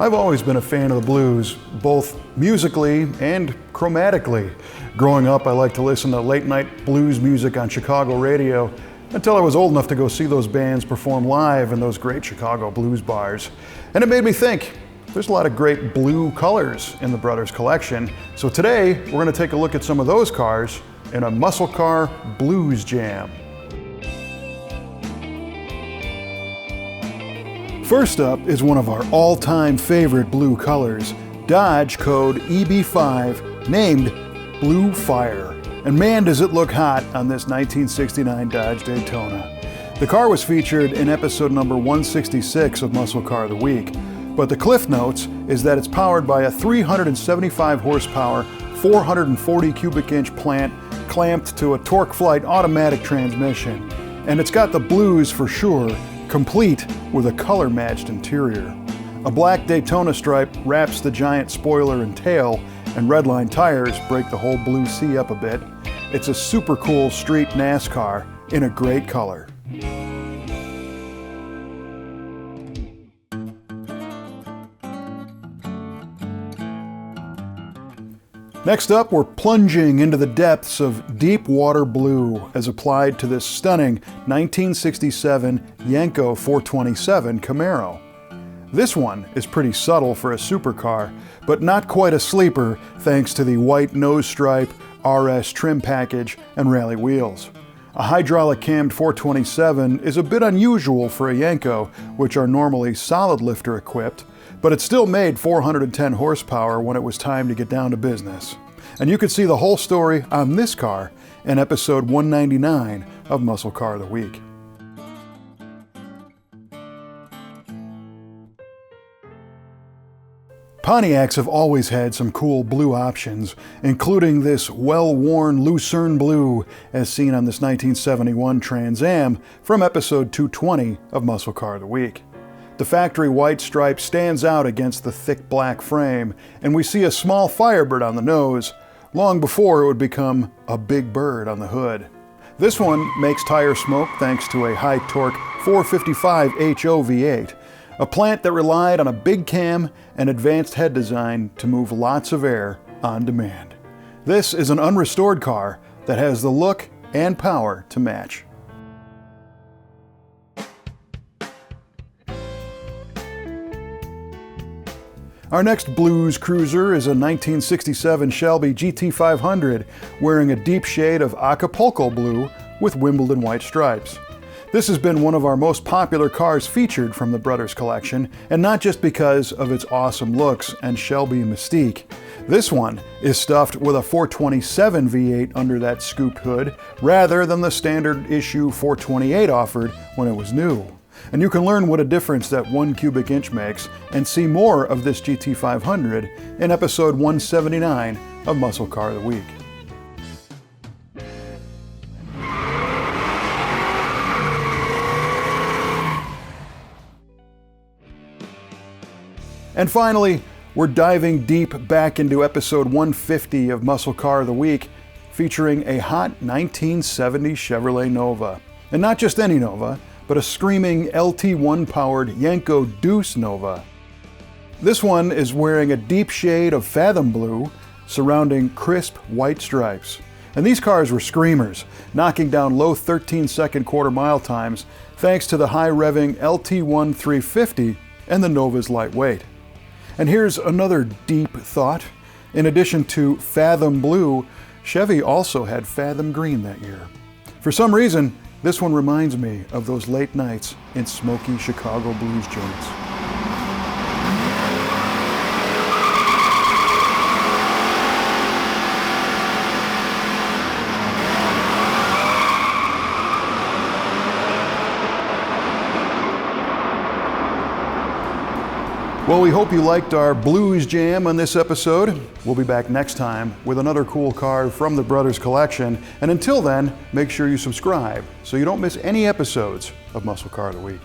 I've always been a fan of the blues, both musically and chromatically. Growing up, I liked to listen to late-night blues music on Chicago radio until I was old enough to go see those bands perform live in those great Chicago blues bars. And it made me think, there's a lot of great blue colors in the Brothers collection. So today, we're going to take a look at some of those cars in a muscle car blues jam. First up is one of our all-time favorite blue colors, Dodge code EB5, named Blue Fire. And man, does it look hot on this 1969 Dodge Daytona. The car was featured in episode number 166 of Muscle Car of the Week, but the cliff notes is that it's powered by a 375 horsepower, 440 cubic inch plant clamped to a torque flight automatic transmission. And it's got the blues for sure, complete with a color-matched interior. A black Daytona stripe wraps the giant spoiler and tail, and redline tires break the whole blue sea up a bit. It's a super cool street NASCAR in a great color. Next up, we're plunging into the depths of Deepwater Blue as applied to this stunning 1967 Yenko 427 Camaro. This one is pretty subtle for a supercar, but not quite a sleeper thanks to the white nose stripe, RS trim package, and rally wheels. A hydraulic cammed 427 is a bit unusual for a Yenko, which are normally solid lifter equipped, but it still made 410 horsepower when it was time to get down to business. And you can see the whole story on this car in episode 199 of Muscle Car of the Week. Pontiacs have always had some cool blue options, including this well-worn Lucerne Blue as seen on this 1971 Trans Am from episode 220 of Muscle Car of the Week. The factory white stripe stands out against the thick black frame, and we see a small Firebird on the nose, long before it would become a big bird on the hood. This one makes tire smoke thanks to a high-torque 455 HO V8, a plant that relied on a big cam and advanced head design to move lots of air on demand. This is an unrestored car that has the look and power to match. Our next blues cruiser is a 1967 Shelby GT500 wearing a deep shade of Acapulco Blue with Wimbledon white stripes. This has been one of our most popular cars featured from the Brothers collection, and not just because of its awesome looks and Shelby mystique. This one is stuffed with a 427 V8 under that scooped hood, rather than the standard issue 428 offered when it was new. And you can learn what a difference that 1 cubic inch makes and see more of this GT500 in episode 179 of Muscle Car of the Week. And finally, we're diving deep back into episode 150 of Muscle Car of the Week, featuring a hot 1970 Chevrolet Nova. And not just any Nova, but a screaming LT1-powered Yenko Deuce Nova. This one is wearing a deep shade of Fathom Blue, surrounding crisp white stripes. And these cars were screamers, knocking down low 13-second quarter-mile times thanks to the high-revving LT1 350 and the Nova's lightweight. And here's another deep thought. In addition to Fathom Blue, Chevy also had Fathom Green that year. For some reason, this one reminds me of those late nights in smoky Chicago blues joints. Well, we hope you liked our blues jam on this episode. We'll be back next time with another cool car from the Brothers collection. And until then, make sure you subscribe so you don't miss any episodes of Muscle Car of the Week.